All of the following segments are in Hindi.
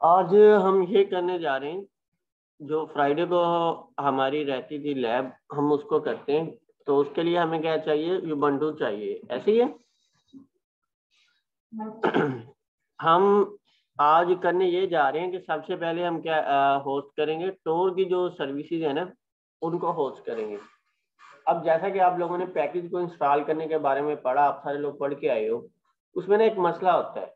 आज हम ये करने जा रहे हैं, जो फ्राइडे को हमारी रहती थी लैब, हम उसको करते हैं। तो उसके लिए हमें क्या चाहिए, यूबंटू चाहिए, ऐसे ही है। हम आज करने ये जा रहे हैं कि सबसे पहले हम क्या होस्ट करेंगे, टोर की जो सर्विसेज है ना, उनको होस्ट करेंगे। अब जैसा कि आप लोगों ने पैकेज को इंस्टॉल करने के बारे में पढ़ा, आप सारे लोग पढ़ के आए हो, उसमें ना एक मसला होता है।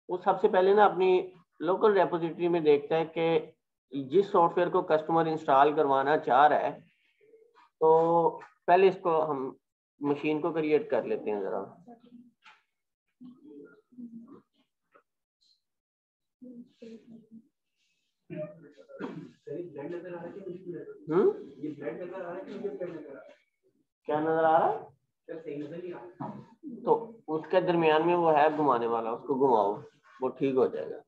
वो सबसे पहले ना अपनी लोकल रेपोजिटरी में देखता है कि जिस सॉफ्टवेयर को कस्टमर इंस्टॉल करवाना चाह रहा है, तो पहले इसको हम मशीन को क्रिएट कर लेते हैं जरा। क्या नजर आ रहा है? तो उसके दरमियान में वो है घुमाने वाला, उसको घुमाओ, वो ठीक हो जाएगा।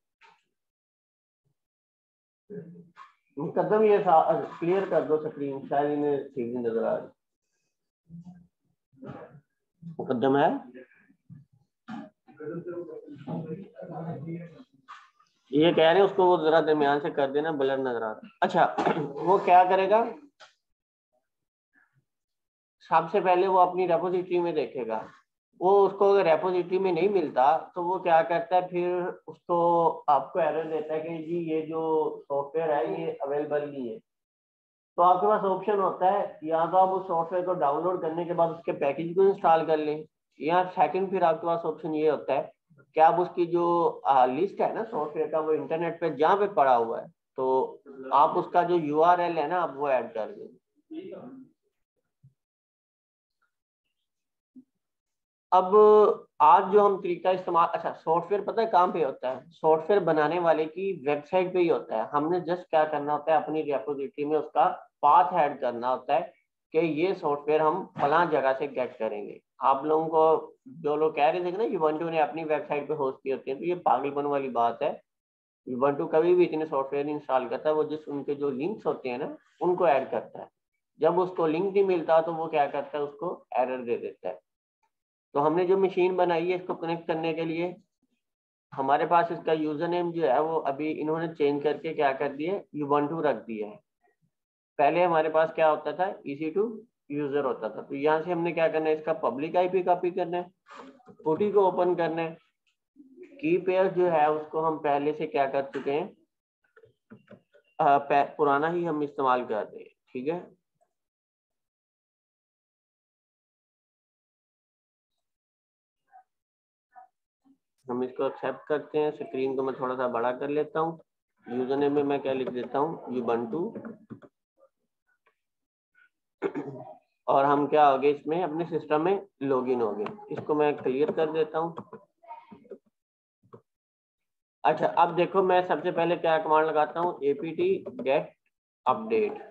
मुकदम ये क्लियर कर दो स्क्रीन, शायद इन्हें ठीक नहीं नजर आ रही। मुकदम है, ये कह रहे हैं उसको वो जरा दरमियान से कर देना, ब्लर नजर आ रहा है। अच्छा, वो क्या करेगा, सबसे पहले वो अपनी रेपोजिटरी में देखेगा। वो उसको अगर रेपोजिटरी में नहीं मिलता तो वो क्या करता है, फिर उसको आपको एरर देता है कि जी ये जो सॉफ्टवेयर है ये अवेलेबल नहीं है। तो आपके पास ऑप्शन होता है, या तो आप उस सॉफ्टवेयर को डाउनलोड करने के बाद उसके पैकेज को इंस्टॉल कर लें, या सेकंड फिर आपके पास ऑप्शन ये होता है कि आप उसकी जो लिस्ट है ना सॉफ्टवेयर का, वो इंटरनेट पे जहाँ पे पड़ा हुआ है, तो आप उसका जो URL है ना, आप वो ऐड कर दें। अब आज जो हम तरीका इस्तेमाल, अच्छा सॉफ्टवेयर पता है कहाँ पे होता है, सॉफ्टवेयर बनाने वाले की वेबसाइट पे ही होता है। हमने जस्ट क्या करना होता है, अपनी रेपोजिटरी में उसका पाथ ऐड करना होता है कि ये सॉफ्टवेयर हम फलां जगह से गेट करेंगे। आप लोगों को जो लोग कह रहे थे ना यूबंटू ने अपनी वेबसाइट पे होस्ट की होती है, तो ये पागलपन वाली बात है। यूबंटू कभी भी इतने सॉफ्टवेयर इंस्टॉल करता है, वो जिस उनके जो लिंक्स होते हैं ना, उनको ऐड करता है। जब उसको लिंक नहीं मिलता तो वो क्या करता है, उसको एरर दे देता है। तो हमने जो मशीन बनाई है इसको कनेक्ट करने के लिए, हमारे पास इसका यूजर नेम जो है वो अभी इन्होंने चेंज करके क्या कर दिया, यूबंटू रख दिया है। पहले हमारे पास क्या होता था, EC2 यूजर होता था। तो यहाँ से हमने क्या करना है, इसका पब्लिक IP कॉपी करना है, पुटी को ओपन करना है। की पेयर जो है उसको हम पहले से क्या कर चुके हैं, पुराना ही हम इस्तेमाल कर रहे हैं, ठीक है। हम इसको एक्सेप्ट करते हैं। स्क्रीन को मैं थोड़ा सा बड़ा कर लेता हूँ। यूजर नेम में मैं क्या लिख देता हूँ, यूबंटू। और हम क्या हो गए, इसमें अपने सिस्टम में लॉगिन हो गए। इसको मैं क्लियर कर देता हूँ। अच्छा, अब देखो मैं सबसे पहले क्या कमांड लगाता हूँ, apt get update।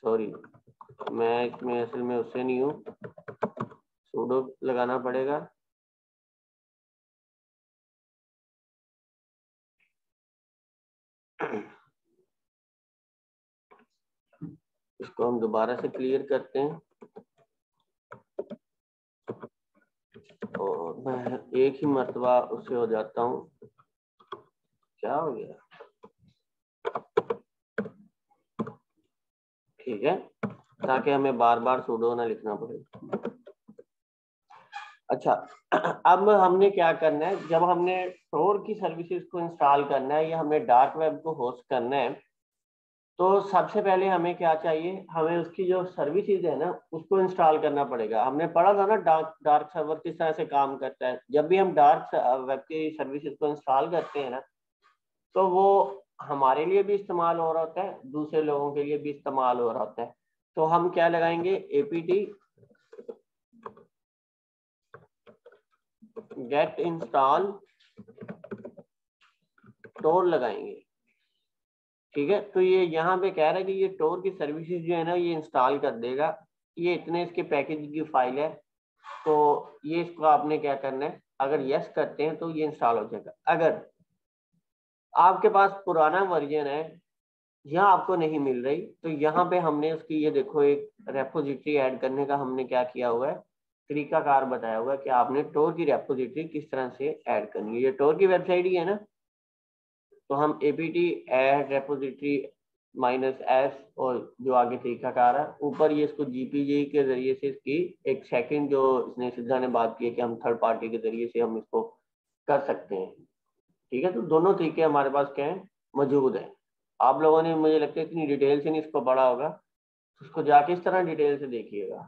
सॉरी, मैं इसमें असल में उससे नहीं हूँ, सुडो लगाना पड़ेगा। इसको हम दोबारा से क्लियर करते हैं, और मैं एक ही मर्तबा उससे हो जाता हूँ। क्या हो गया, ठीक है, ताकि हमें बार बार सुडो ना लिखना पड़े। अच्छा, अब हमने क्या करना है, जब हमने टोर की सर्विसेज को इंस्टॉल करना है या हमें डार्क वेब को होस्ट करना है, तो सबसे पहले हमें क्या चाहिए, हमें उसकी जो सर्विसेज है ना उसको इंस्टॉल करना पड़ेगा। हमने पढ़ा था ना डार्क सर्वर किस तरह से काम करता है। जब भी हम डार्क वेब की सर्विसेज को इंस्टॉल करते हैं ना, तो वो हमारे लिए भी इस्तेमाल हो रहा होता है, दूसरे लोगों के लिए भी इस्तेमाल हो रहा होता है। तो हम क्या लगाएंगे, apt get install टोर लगाएंगे, ठीक है। तो ये यहाँ पे कह रहा है कि ये टोर की सर्विसेज जो है ना ये इंस्टॉल कर देगा। ये इतने इसके पैकेज की फाइल है, तो ये इसको आपने क्या करना है, अगर यस करते हैं तो ये इंस्टॉल हो जाएगा। अगर आपके पास पुराना वर्जन है, यहाँ आपको नहीं मिल रही, तो यहाँ पे हमने उसकी ये देखो एक रेपोजिटरी ऐड करने का हमने क्या किया हुआ है, तरीकाकार बताया हुआ है कि आपने टोर की रेपोजिटरी किस तरह से ऐड करनी है। ये टोर की वेबसाइट ही है ना, तो हम apt ऐड रेपोजिटरी -s और जो आगे तरीकाकार है ऊपर ये इसको gpg के जरिए से इसकी एक सेकंड जो इसने सिद्धा ने बात की है कि हम थर्ड पार्टी के जरिए से हम इसको कर सकते हैं। ठीक है, तो दोनों तरीके हमारे पास क्या है, मौजूद है। आप लोगों ने मुझे लगता है इतनी डिटेल से नहीं इसको पढ़ा होगा, उसको जाके इस तरह डिटेल से देखिएगा।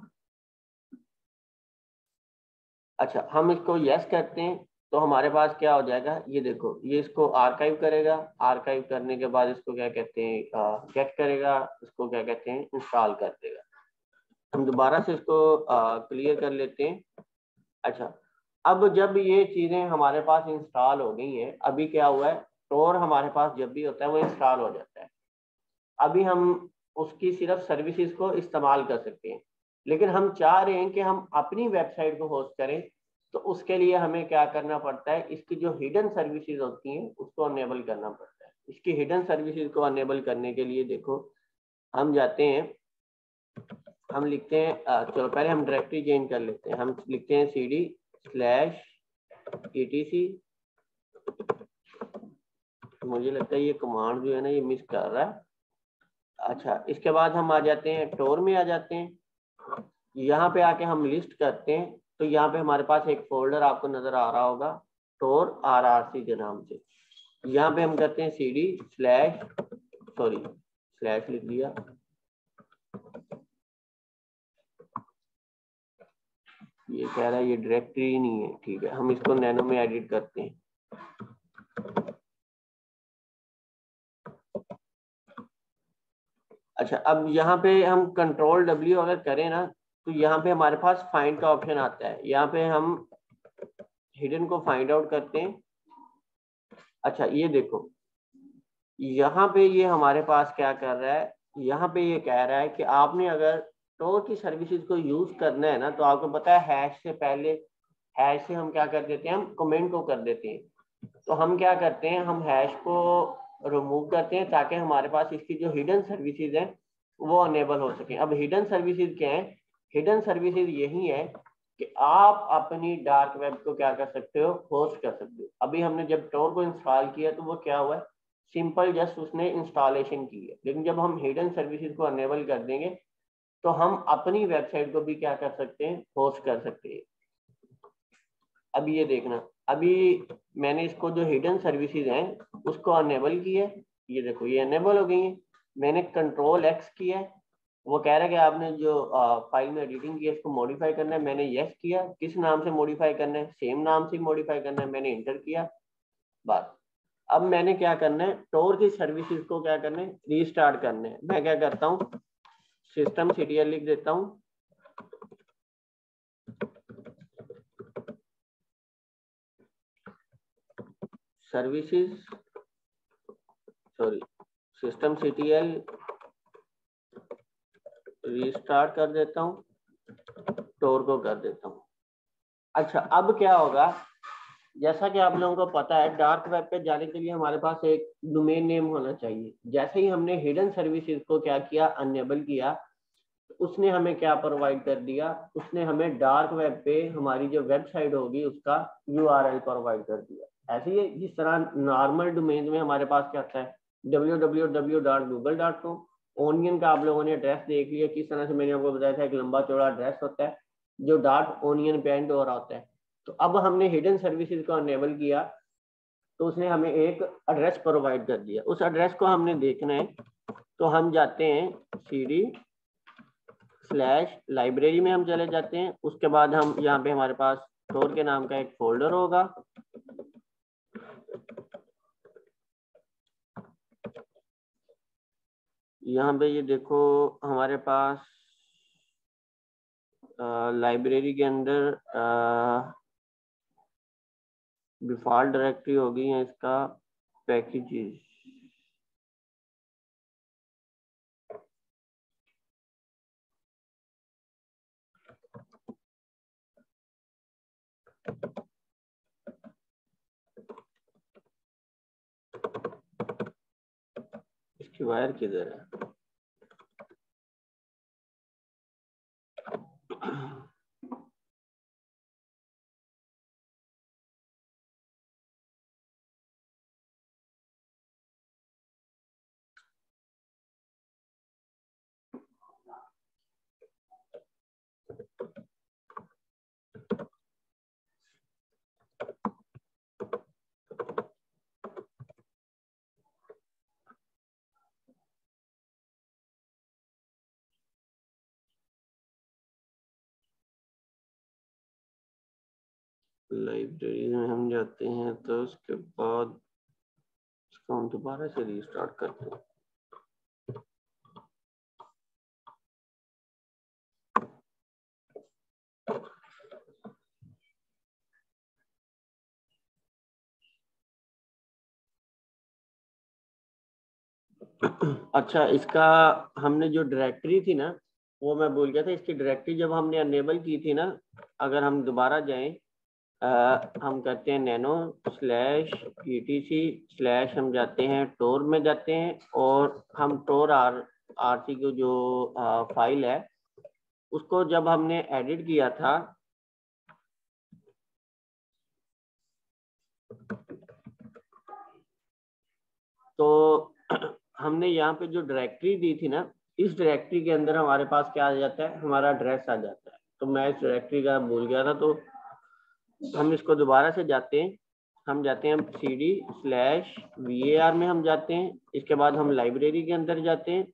अच्छा, हम इसको यस करते हैं तो हमारे पास क्या हो जाएगा, ये देखो ये इसको आर्काइव करेगा, आर्काइव करने के बाद इसको क्या कहते हैं, गेट करेगा, इसको क्या कहते हैं, इंस्टॉल कर देगा। हम दोबारा से इसको क्लियर कर लेते हैं। अच्छा, अब जब ये चीजें हमारे पास इंस्टॉल हो गई हैं, अभी क्या हुआ है, टोर हमारे पास जब भी होता है वो इंस्टॉल हो जाता है। अभी हम उसकी सिर्फ सर्विसेज को इस्तेमाल कर सकते हैं, लेकिन हम चाह रहे हैं कि हम अपनी वेबसाइट को होस्ट करें, तो उसके लिए हमें क्या करना पड़ता है, इसकी जो हिडन सर्विसेज होती हैं उसको अनेबल करना पड़ता है। इसकी हिडन सर्विसेज को अनेबल करने के लिए देखो हम जाते हैं, हम लिखते हैं, चलो पहले हम डायरेक्टरी चेंज कर लेते हैं, हम लिखते हैं cd/etc। मुझे लगता है ये कमांड जो है ना ये मिस कर रहा है। अच्छा, इसके बाद हम आ जाते हैं टोर में, आ जाते हैं यहाँ पे आके हम लिस्ट करते हैं, तो यहाँ पे हमारे पास एक फोल्डर आपको नजर आ रहा होगा टोर RRC के नाम से। यहाँ पे हम करते हैं स्लैश लिख दिया, ये कह रहा है ये डायरेक्टरी नहीं है, ठीक है हम इसको नैनो में एडिट करते हैं। अच्छा, अब यहाँ पे हम Ctrl+W अगर करें ना, तो यहाँ पे हमारे पास फाइंड का ऑप्शन आता है, यहाँ पे हम हिडन को फाइंड आउट करते हैं। अच्छा, ये देखो यहाँ पे ये हमारे पास क्या कर रहा है, यहाँ पे ये कह रहा है कि आपने अगर टोर की सर्विसेज को यूज करना है ना, तो आपको पता है हैश से पहले, हैश से हम क्या कर देते हैं, हम कमेंट को कर देते हैं। तो हम क्या करते हैं, हम हैश को रिमूव करते हैं ताकि हमारे पास इसकी जो हिडन सर्विसेज हैं वो अनेबल हो सके। अब हिडन सर्विसेज क्या है, हिडन सर्विसेज यही है कि आप अपनी डार्क वेब को क्या कर सकते हो, होस्ट कर सकते हो। अभी हमने जब टोर को इंस्टॉल किया तो वो क्या हुआ है, सिंपल जस्ट उसने इंस्टॉलेशन की है, लेकिन जब हम हिडन सर्विसेज को अनेबल कर देंगे तो हम अपनी वेबसाइट को भी क्या कर सकते हैं, होस्ट कर सकते हैं। अभी ये देखना, अभी मैंने इसको जो हिडन सर्विसेज हैं उसको अनेबल किया है, ये देखो ये अनेबल हो गई है। मैंने Ctrl+X किया है, वो कह रहा है कि आपने जो फाइल में एडिटिंग की है इसको मॉडिफाई करना है, मैंने यस किया। किस नाम से मॉडिफाई करना है, सेम नाम से मॉडिफाई करना है, मैंने इंटर किया। बस, अब मैंने क्या करना है, टोर की सर्विसेज को क्या करना है, रीस्टार्ट करना है। मैं क्या करता हूँ, systemctl लिख देता हूँ, सर्विसेज systemctl रीस्टार्ट कर देता हूँ, टोर को कर देता हूँ। अच्छा, अब क्या होगा, जैसा कि आप लोगों को पता है डार्क वेब पे जाने के लिए हमारे पास एक डोमेन नेम होना चाहिए। जैसे ही हमने हिडन सर्विसेज को क्या किया, अनेबल किया, उसने हमें क्या प्रोवाइड कर दिया, उसने हमें डार्क वेब पे हमारी जो वेबसाइट होगी उसका URL प्रोवाइड कर दिया। ऐसे ही जिस तरह नॉर्मल डोमेन में हमारे पास क्या आता है, www.google.com। ओनियन का आप लोगों ने एड्रेस देख लिया, किस तरह से मैंने आपको बताया था, एक लंबा चौड़ा एड्रेस होता है जो .onion पे एंड हो रहा होता है। तो अब हमने हिडन सर्विसेज को अनेबल किया तो उसने हमें एक एड्रेस प्रोवाइड कर दिया, उस एड्रेस को हमने देखना है। तो हम जाते हैं cd/लाइब्रेरी में हम चले जाते हैं, उसके बाद हम यहाँ पे हमारे पास टोर के नाम का एक फोल्डर होगा, यहाँ पे ये देखो हमारे पास लाइब्रेरी के अंदर डिफॉल्ट डायरेक्टरी होगी है इसका पैकेजेस। वायर किधर है? लाइब्रेरी में हम जाते हैं तो उसके बाद इसको हम दोबारा से रीस्टार्ट करते हैं। अच्छा, इसका हमने जो डायरेक्टरी थी ना, वो मैं भूल गया था। इसकी डायरेक्टरी जब हमने अनेबल की थी ना, अगर हम दोबारा जाएं, हम करते हैं नैनो स्लैश etc स्लैश, हम जाते हैं टोर में जाते हैं, और हम टोर आरसी को जो फाइल है उसको जब हमने एडिट किया था, तो हमने यहाँ पे जो डायरेक्टरी दी थी ना, इस डायरेक्टरी के अंदर हमारे पास क्या आ जाता है, हमारा एड्रेस आ जाता है। तो मैं इस डायरेक्टरी का भूल गया था, तो हम इसको दोबारा से जाते हैं। हम जाते हैं cd स्लैश var में हम जाते हैं। इसके बाद हम लाइब्रेरी के अंदर जाते हैं।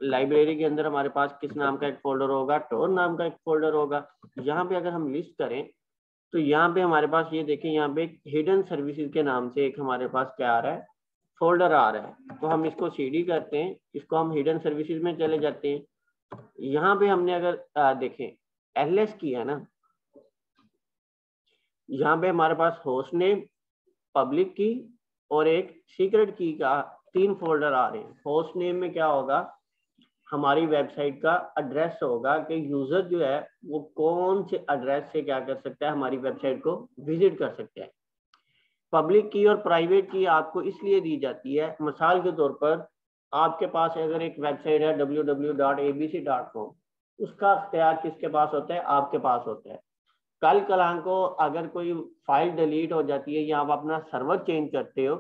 लाइब्रेरी के अंदर हमारे पास किस नाम का एक फोल्डर होगा, टोर नाम का एक फोल्डर होगा। यहाँ पे अगर हम लिस्ट करें तो यहाँ पे हमारे पास ये देखें, यहाँ पे हिडन सर्विसेज के नाम से एक हमारे पास क्या आ रहा है, फोल्डर आ रहा है। तो हम इसको cd करते हैं, इसको हम हिडन सर्विसेज में चले जाते हैं। यहाँ पे हमने अगर देखें ls की है ना, यहाँ पे हमारे पास होस्ट नेम, पब्लिक की और एक सीक्रेट की का 3 फोल्डर आ रहे हैं। होस्ट नेम में क्या होगा, हमारी वेबसाइट का एड्रेस होगा कि यूजर जो है वो कौन से एड्रेस से क्या कर सकता है, हमारी वेबसाइट को विजिट कर सकता है। पब्लिक की और प्राइवेट की आपको इसलिए दी जाती है, मिसाल के तौर पर आपके पास अगर एक वेबसाइट है www.abc.com, उसका अख्तियार किसके पास होता है, आपके पास होता है। कल कलाम को अगर कोई फाइल डिलीट हो जाती है या आप अपना सर्वर चेंज करते हो,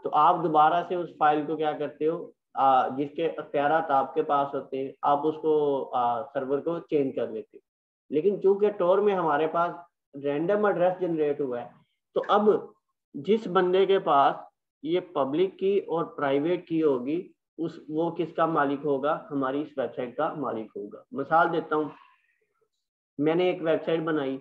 तो आप दोबारा से उस फाइल को क्या करते हो, जिसके अख्तियारात आपके पास होते हैं, आप उसको सर्वर को चेंज कर लेते हो। लेकिन चूंकि टोर में हमारे पास रैंडम एड्रेस जनरेट हुआ है, तो अब जिस बंदे के पास ये पब्लिक की और प्राइवेट की होगी, वो किसका मालिक होगा, हमारी इस वेबसाइट का मालिक होगा। मिसाल देता हूँ, मैंने एक वेबसाइट बनाई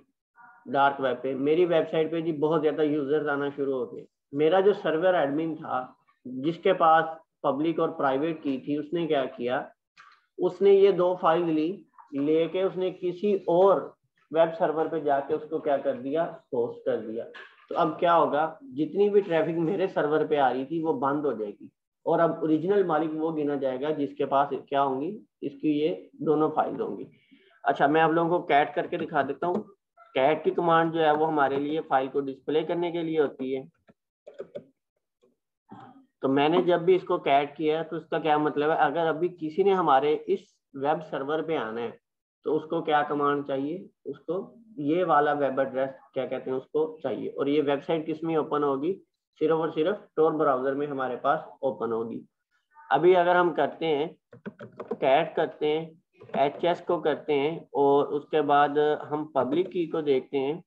डार्क वेब पे, मेरी वेबसाइट पे जी बहुत ज्यादा यूजर्स आना शुरू हो गए। मेरा जो सर्वर एडमिन था, जिसके पास पब्लिक और प्राइवेट की थी, उसने क्या किया, उसने ये 2 फाइल ली, लेके उसने किसी और वेब सर्वर पे जाके उसको क्या कर दिया, पोस्ट कर दिया। तो अब क्या होगा, जितनी भी ट्रैफिक मेरे सर्वर पे आ रही थी वो बंद हो जाएगी, और अब ओरिजिनल मालिक वो गिना जाएगा जिसके पास क्या होंगी, इसकी ये दोनों फाइल होंगी। अच्छा, मैं आप लोगों को कैट करके दिखा देता हूँ। कैट की कमांड जो है वो हमारे लिए फाइल को डिस्प्ले करने के लिए होती है। तो मैंने जब भी इसको कैट किया तो उसका क्या मतलब है, अगर अभी किसी ने हमारे इस वेब सर्वर पे आना है तो उसको क्या कमांड चाहिए, उसको ये वाला वेब एड्रेस क्या कहते हैं उसको चाहिए। और ये वेबसाइट किस में ओपन होगी, सिर्फ और सिर्फ टोर ब्राउजर में हमारे पास ओपन होगी। अभी अगर हम करते हैं कैट करते हैं, hs को करते हैं, और उसके बाद हम पब्लिक की को देखते हैं,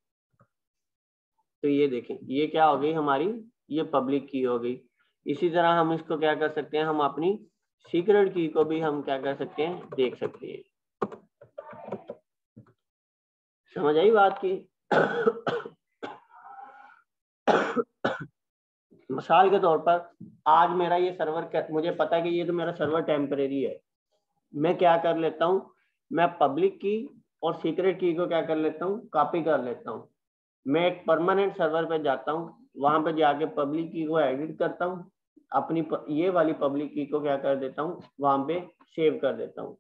तो ये देखें ये क्या हो गई हमारी, ये पब्लिक की हो गई। इसी तरह हम इसको क्या कर सकते हैं, हम अपनी सीक्रेट की को भी हम क्या कर सकते हैं, देख सकते हैं। समझ आई बात की? मिसाल के तौर पर आज मेरा ये सर्वर, मुझे पता है कि ये तो मेरा सर्वर टेम्परेरी है, मैं क्या कर लेता हूँ, मैं पब्लिक की और सीक्रेट की को क्या कर लेता हूँ, कॉपी कर लेता हूँ। मैं एक परमानेंट सर्वर पे जाता हूँ, वहां पे जाके पब्लिक की को एडिट करता हूँ, अपनी ये वाली पब्लिक की को क्या कर देता हूँ, वहां पे सेव कर देता हूँ।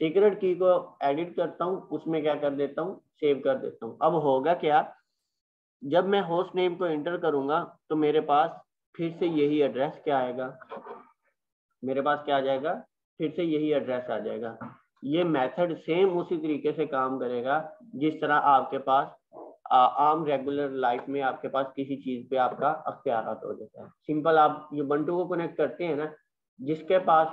सीक्रेट की को एडिट करता हूँ, उसमें क्या कर देता हूँ, सेव कर देता हूँ। अब होगा क्या, जब मैं होस्ट नेम को एंटर करूंगा तो मेरे पास फिर से यही एड्रेस क्या आएगा, मेरे पास क्या आ जाएगा, फिर से यही एड्रेस आ जाएगा। ये मेथड सेम उसी तरीके से काम करेगा जिस तरह आपके पास आम रेगुलर लाइफ में आपके पास किसी चीज पे आपका अख्तियारात हो जाता है। सिंपल, आप ये बंटू को कनेक्ट करते हैं ना, जिसके पास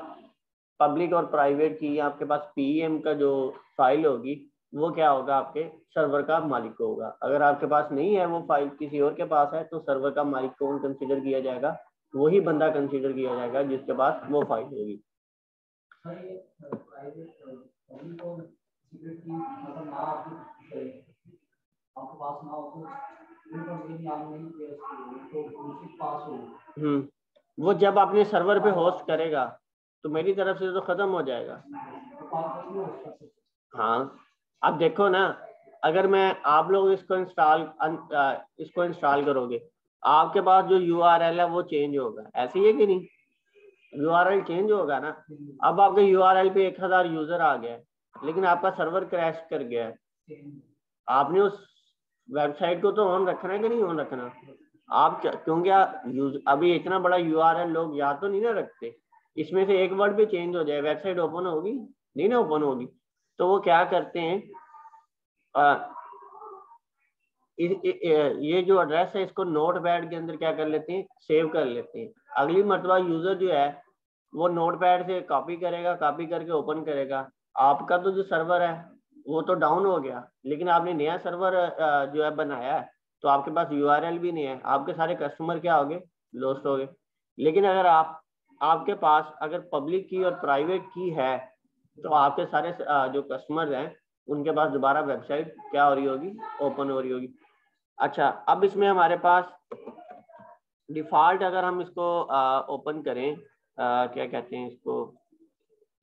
पब्लिक और प्राइवेट की आपके पास पीएम का जो फाइल होगी वो क्या होगा, आपके सर्वर का मालिक होगा। अगर आपके पास नहीं है वो फाइल, किसी और के पास है, तो सर्वर का मालिक कौन कंसीडर किया जाएगा, वही बंदा कंसीडर किया जाएगा जिसके पास वो फाइल होगी। वो जब अपने सर्वर पे होस्ट करेगा तो मेरी तरफ से तो खत्म हो जाएगा। हाँ, अब देखो ना, अगर मैं, आप लोग इसको इंस्टॉल करोगे, आपके पास जो यूआरएल है वो चेंज होगा, ऐसे ही है कि नहीं? यूआरएल चेंज होगा ना। अब आपके यूआरएल पे 1000 यूजर आ गया है, लेकिन आपका सर्वर क्रैश कर गया है। आपने उस वेबसाइट को तो ऑन रखना है कि नहीं ऑन रखना? आप क्योंकि अभी इतना बड़ा यूआरएल लोग याद तो नहीं ना रखते, इसमें से एक वर्ड भी चेंज हो जाए, वेबसाइट ओपन होगी नहीं ना, ओपन होगी। तो वो क्या करते हैं, ये जो एड्रेस है इसको नोटपैड के अंदर क्या कर लेते हैं, सेव कर लेते हैं। अगली मरतबा यूजर जो है वो नोटपैड से कॉपी करेगा, कॉपी करके ओपन करेगा। आपका तो जो सर्वर है वो तो डाउन हो गया, लेकिन आपने नया सर्वर जो है बनाया है, तो आपके पास यूआरएल भी नहीं है, आपके सारे कस्टमर क्या हो गए, लॉस्ट हो गए। लेकिन अगर आपके पास अगर पब्लिक की और प्राइवेट की है, तो आपके सारे जो कस्टमर हैं उनके पास दोबारा वेबसाइट क्या हो रही होगी, ओपन हो रही होगी। अच्छा, अब इसमें हमारे पास डिफॉल्ट, अगर हम इसको ओपन करें, क्या कहते हैं इसको,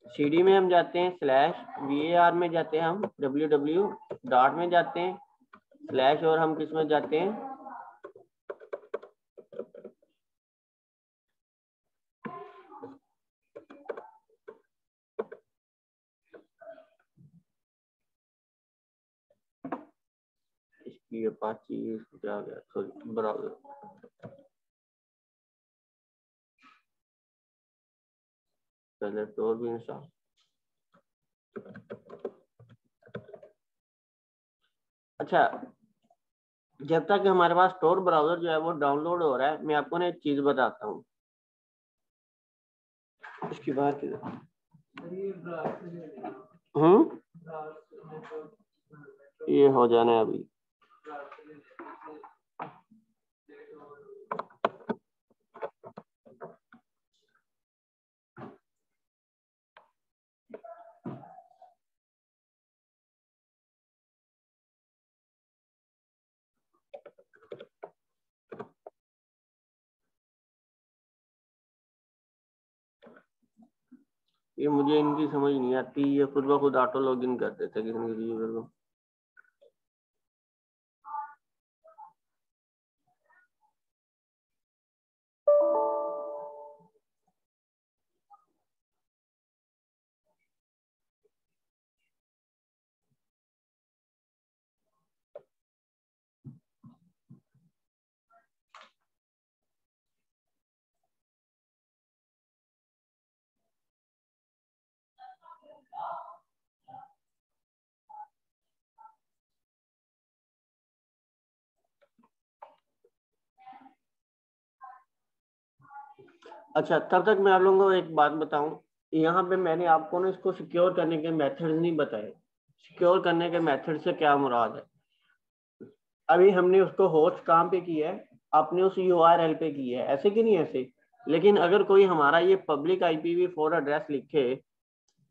सीडी में हम जाते हैं, /var में जाते हैं, हम www. में जाते हैं, स्लैश, और हम किस में जाते हैं, इसकी अपाची क्या आ गया, सॉरी, ब्राउजर, पहले स्टोर भी इंस्टॉल। अच्छा, जब तक हमारे पास स्टोर ब्राउजर जो है वो डाउनलोड हो रहा है, मैं आपको ना एक चीज बताता हूँ। इसकी बात ये हो जाना है अभी। ये मुझे इनकी समझ नहीं आती, ये खुद ब खुद ऑटो लॉगिन कर देते किसी किसी यूजर को। अच्छा, तब तक मैं आप लोगों को एक बात बताऊं, यहाँ पे मैंने आपको ना इसको सिक्योर करने के मेथड नहीं बताए। सिक्योर करने के मेथड से क्या मुराद है? अभी हमने उसको होस्ट कहाँ पे किया है, आपने उस यूआरएल पे की है, ऐसे कि नहीं ऐसे। लेकिन अगर कोई हमारा ये पब्लिक IPv4 एड्रेस लिखे,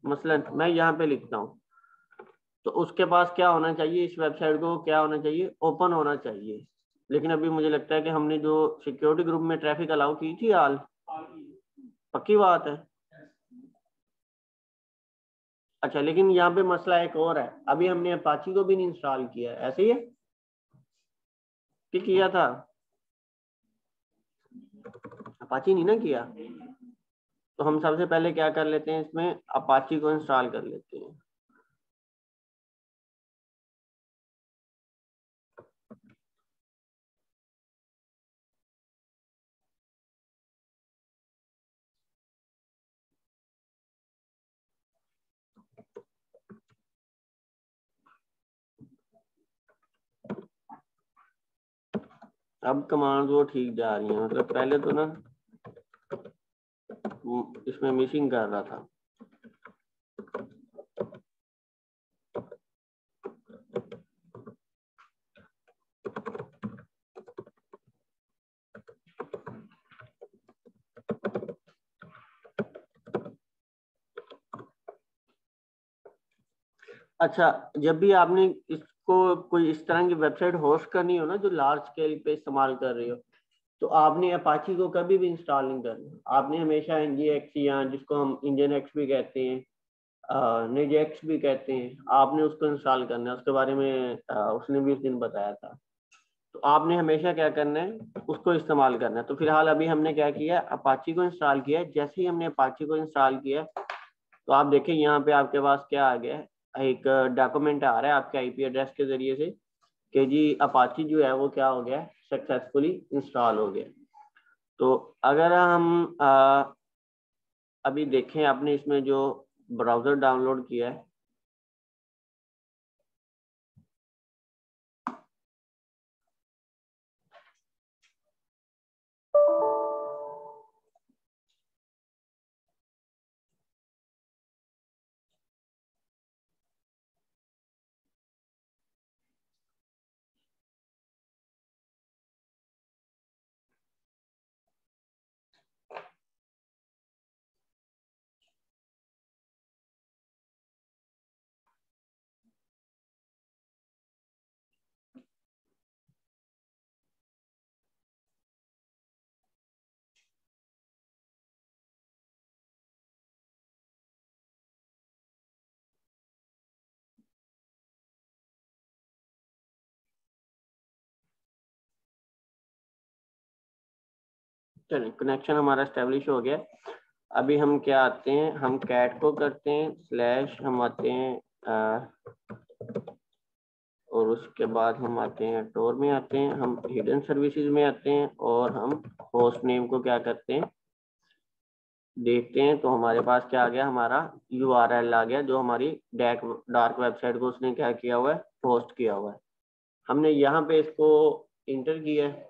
मसलन मैं यहाँ पे लिखता हूँ, तो उसके पास क्या होना चाहिए, इस वेबसाइट को क्या होना चाहिए, ओपन होना चाहिए। लेकिन अभी मुझे लगता है कि हमने जो सिक्योरिटी ग्रुप में ट्रैफिक अलाउ की थी, हाल पक्की बात है। अच्छा, लेकिन यहाँ पे मसला एक और है, अभी हमने अपाची को भी नहीं इंस्टॉल किया, ऐसे ही है कि किया था? अपाची नहीं ना किया, तो हम सबसे पहले क्या कर लेते हैं, इसमें अपाची को इंस्टॉल कर लेते हैं। अब कमांड वो ठीक जा रही है, मतलब पहले तो ना इसमें मिसिंग कर रहा था। अच्छा, जब भी आपने इसको कोई इस तरह की वेबसाइट होस्ट करनी हो ना जो लार्ज स्केल पे इस्तेमाल कर रही हो, तो आपने अपाची को कभी भी इंस्टॉल नहीं करना। आपने हमेशा nginx या जिसको हम nginx भी कहते हैं, निजेक्स भी कहते हैं, आपने उसको इंस्टॉल करना है। उसके बारे में उसने भी उस दिन बताया था। तो आपने हमेशा क्या करना है, उसको इस्तेमाल करना है। तो फिलहाल अभी हमने क्या किया, अपाची को इंस्टॉल किया है। जैसे ही हमने अपाची को इंस्टॉल किया तो आप देखिए यहाँ पे आपके पास क्या आ गया है, एक डॉक्यूमेंट आ रहा है आपके आईपी एड्रेस के जरिए से कि जी अपाची जो है वो क्या हो गया, सक्सेसफुली इंस्टॉल हो गया। तो अगर हम अभी देखें आपने इसमें जो ब्राउजर डाउनलोड किया है, चलिए कनेक्शन हमारा एस्टेब्लिश हो गया। अभी हम क्या आते हैं, हम कैट को करते हैं स्लैश, हम आते हैं और उसके बाद हम आते हैं टोर में आते हैं, हम हिडन सर्विसेज में आते हैं और हम होस्ट नेम को क्या करते हैं देखते हैं। तो हमारे पास क्या आ गया, हमारा URL आ गया जो हमारी डार्क वेबसाइट को उसने क्या किया हुआ है, होस्ट किया हुआ है। हमने यहाँ पे इसको इंटर किया है,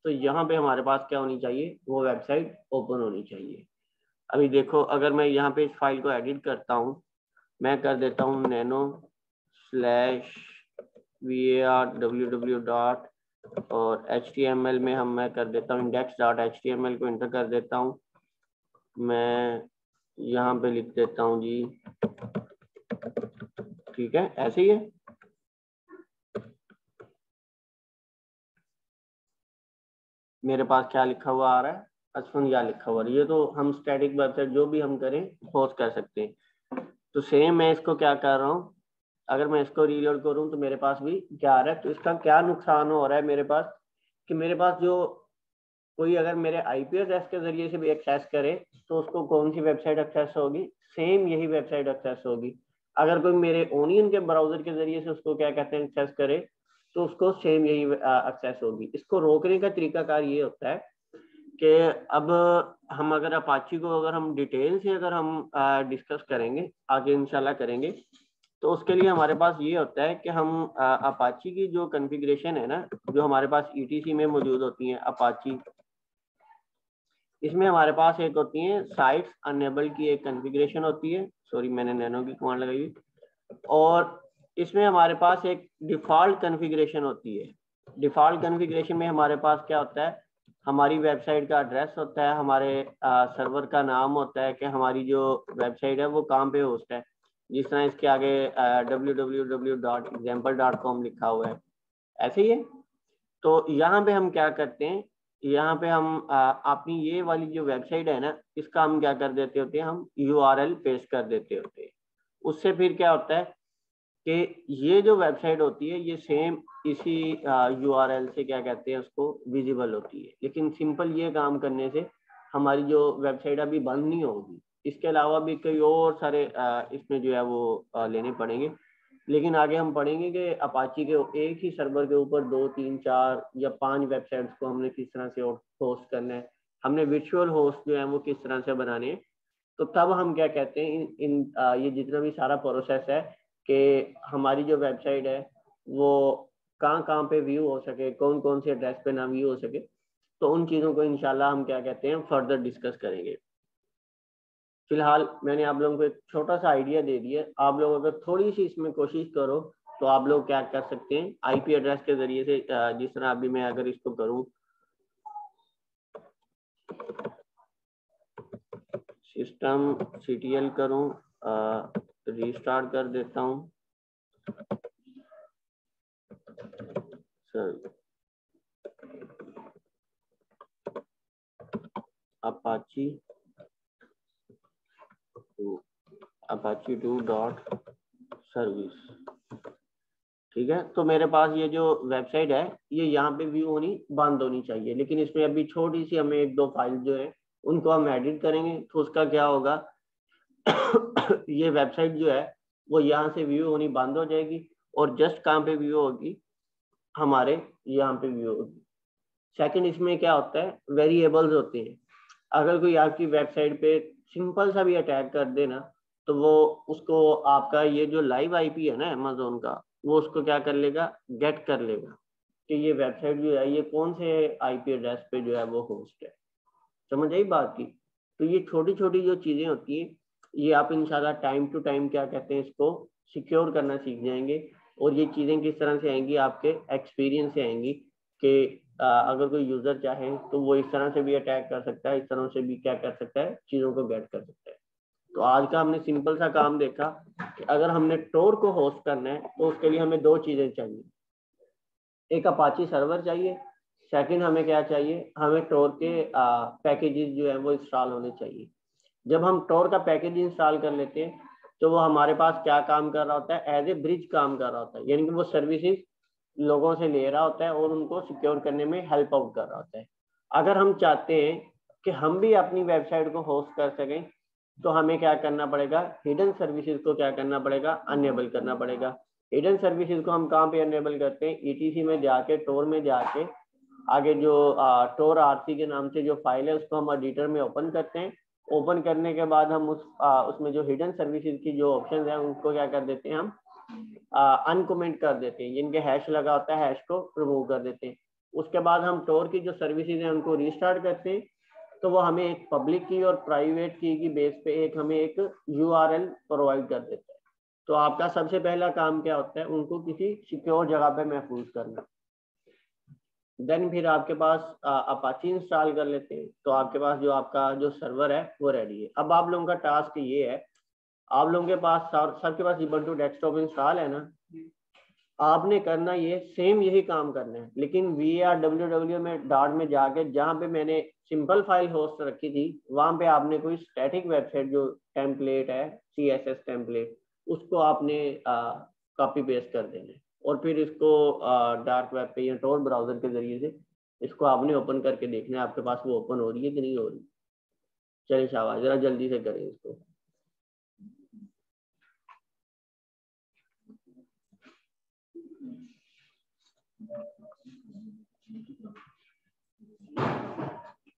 तो यहाँ पे हमारे पास क्या होनी चाहिए, वो वेबसाइट ओपन होनी चाहिए। अभी देखो अगर मैं यहाँ पे इस फाइल को एडिट करता हूँ, मैं कर देता हूँ nano/var/www डॉट और HTML में मैं कर देता हूँ index.html को इंटर कर देता हूँ। मैं यहाँ पे लिख देता हूँ जी, ठीक है ऐसे ही है। मेरे पास क्या लिखा हुआ आ रहा है, असफंदिया लिखा हुआ। ये तो हम स्टैटिक वेबसाइट जो भी हम करें होस्ट कर सकते हैं। तो सेम मैं इसको क्या कर रहा हूँ, अगर मैं इसको रीलोड करूँ तो मेरे पास भी क्या आ रहा है। तो इसका क्या नुकसान हो रहा है मेरे पास, कि मेरे पास जो कोई अगर मेरे आईपी एड्रेस के जरिए से भी एक्सेस करे तो उसको कौन सी वेबसाइट एक्सेस होगी, सेम यही वेबसाइट एक्सेस होगी। अगर कोई मेरे ओनियन के ब्राउजर के जरिए से उसको क्या कहते हैं एक्सेस करे तो उसको सेम यही एक्सेस होगी। इसको रोकने का तरीकाकार ये होता है कि अब हम अगर अपाची को अगर हम डिटेल से अगर हम डिस्कस करेंगे आगे इंशाल्लाह करेंगे, तो उसके लिए हमारे पास ये होता है कि हम अपाची की जो कॉन्फ़िगरेशन है ना, जो हमारे पास ETC में मौजूद होती है अपाची, इसमें हमारे पास एक होती है साइट्स अनेबल की एक कॉन्फ़िगरेशन होती है। सॉरी मैंने नैनो की कमांड लगाई। और इसमें हमारे पास एक डिफ़ॉल्ट कॉन्फ़िगरेशन होती है। डिफ़ॉल्ट कॉन्फ़िगरेशन में हमारे पास क्या होता है, हमारी वेबसाइट का एड्रेस होता है, हमारे सर्वर का नाम होता है कि हमारी जो वेबसाइट है वो कहाँ पे होस्ट है। जिस तरह इसके आगे www.example.com लिखा हुआ है, ऐसे ही है। तो यहाँ पे हम क्या करते हैं, यहाँ पे हम अपनी ये वाली जो वेबसाइट है ना, इसका हम क्या कर देते होते हैं, हम URL पेस्ट कर देते होते हैं। उससे फिर क्या होता है कि ये जो वेबसाइट होती है ये सेम इसी URL से क्या कहते हैं उसको विजिबल होती है। लेकिन सिंपल ये काम करने से हमारी जो वेबसाइट अभी बंद नहीं होगी। इसके अलावा भी कई और सारे इसमें जो है वो लेने पड़ेंगे। लेकिन आगे हम पढ़ेंगे कि अपाची के एक ही सर्वर के ऊपर 2, 3, 4 या 5 वेबसाइट्स को हमने किस तरह से होस्ट करना है, हमने वर्चुअल होस्ट जो है वो किस तरह से बनाने हैं। तो तब हम क्या कहते हैं ये जितना भी सारा प्रोसेस है कि हमारी जो वेबसाइट है वो कहाँ पे व्यू हो सके, कौन कौन से एड्रेस पे ना व्यू हो सके, तो उन चीज़ों को इंशाल्लाह हम क्या कहते हैं फर्दर डिस्कस करेंगे। फिलहाल मैंने आप लोगों को एक छोटा सा आइडिया दे दिया। आप लोग अगर थोड़ी सी इसमें कोशिश करो तो आप लोग क्या कर सकते हैं, आईपी एड्रेस के जरिए से, जिस तरह अभी मैं अगर इसको करूं, सिस्टम ctl करूं, रीस्टार्ट कर देता हूं सर, अपाची 2 डॉट सर्विस, ठीक है। तो मेरे पास ये जो वेबसाइट है ये यहाँ पे व्यू होनी बंद होनी चाहिए, लेकिन इसमें अभी छोटी सी हमें एक दो फाइल जो है उनको हम एडिट करेंगे, तो उसका क्या होगा ये वेबसाइट जो है वो यहाँ से व्यू होनी बंद हो जाएगी और जस्ट कहाँ पे व्यू होगी, हमारे यहाँ पे व्यू होगी। सेकंड, इसमें क्या होता है, वेरिएबल्स होते हैं। अगर कोई आपकी वेबसाइट पे सिंपल सा भी अटैक कर दे ना, तो वो उसको आपका ये जो लाइव आईपी है ना अमेज़न का, वो उसको क्या कर लेगा, गेट कर लेगा कि ये वेबसाइट जो है ये कौन से आईपी एड्रेस पे जो है वो होस्ट है। समझ आई बात की? तो ये छोटी छोटी जो चीजें होती हैं ये आप इंशाल्लाह टाइम टू टाइम क्या कहते हैं इसको सिक्योर करना सीख जाएंगे, और ये चीजें किस तरह से आएंगी, आपके एक्सपीरियंस से आएंगी कि अगर कोई यूजर चाहे तो वो इस तरह से भी अटैक कर सकता है, इस तरह से भी क्या कर सकता है, चीजों को गेट कर सकता है। तो आज का हमने सिंपल सा काम देखा कि अगर हमने टोर को होस्ट करना है तो उसके लिए हमें दो चीजें चाहिए, एक अपाची सर्वर चाहिए, सेकंड हमें क्या चाहिए, हमें टोर के पैकेजेस जो है वो इंस्टॉल होने चाहिए। जब हम टोर का पैकेज इंस्टॉल कर लेते हैं तो वो हमारे पास क्या काम कर रहा होता है, एज ए ब्रिज काम कर रहा होता है, यानी कि वो सर्विसेज लोगों से ले रहा होता है और उनको सिक्योर करने में हेल्प आउट कर रहा होता है। अगर हम चाहते हैं कि हम भी अपनी वेबसाइट को होस्ट कर सकें तो हमें क्या करना पड़ेगा, हिडन सर्विसेज को क्या करना पड़ेगा, अनेबल करना पड़ेगा। हिडन सर्विसेज को हम कहाँ पे अनेबल करते हैं, ईटीसी में जाके, टोर में जाके, आगे जो टोर आरसी के नाम से जो फाइल है उसको हम एडिटर में ओपन करते हैं। ओपन करने के बाद हम उसमें जो हिडन सर्विसेज की जो ऑप्शन है उनको क्या कर देते हैं, हम अनकमेंट कर देते हैं, जिनके हैश लगा होता है हैश को रिमूव कर देते हैं। उसके बाद हम टोर की जो सर्विसेज हैं उनको रीस्टार्ट करते हैं, तो वो हमें एक पब्लिक की और प्राइवेट की बेस पे एक हमें एक यूआरएल प्रोवाइड कर देता है। तो आपका सबसे पहला काम क्या होता है, उनको किसी सिक्योर जगह पे महफूज करना। देन फिर आपके पास अपाची इंस्टॉल कर लेते हैं, तो आपके पास जो आपका जो सर्वर है वो रेडी है। अब आप लोगों का टास्क ये है, आप लोगों के पास सबके पास ubuntu डेस्कटॉप इंस्टॉल है ना, आपने करना ये सेम यही काम करना है, लेकिन VRWW में डॉट में जाके जहाँ पे मैंने सिंपल फाइल होस्ट रखी थी वहां पे आपने कोई स्टैटिक वेबसाइट जो टेम्पलेट है CSS टेम्पलेट, उसको आपने कॉपी पेस्ट कर देना है और फिर इसको डार्क वेब पे या टोर ब्राउजर के जरिए से इसको आपने ओपन करके देखना है आपके पास वो ओपन हो रही है कि नहीं हो रही। चलिए शाबाश, जरा जल्दी से करें इसको।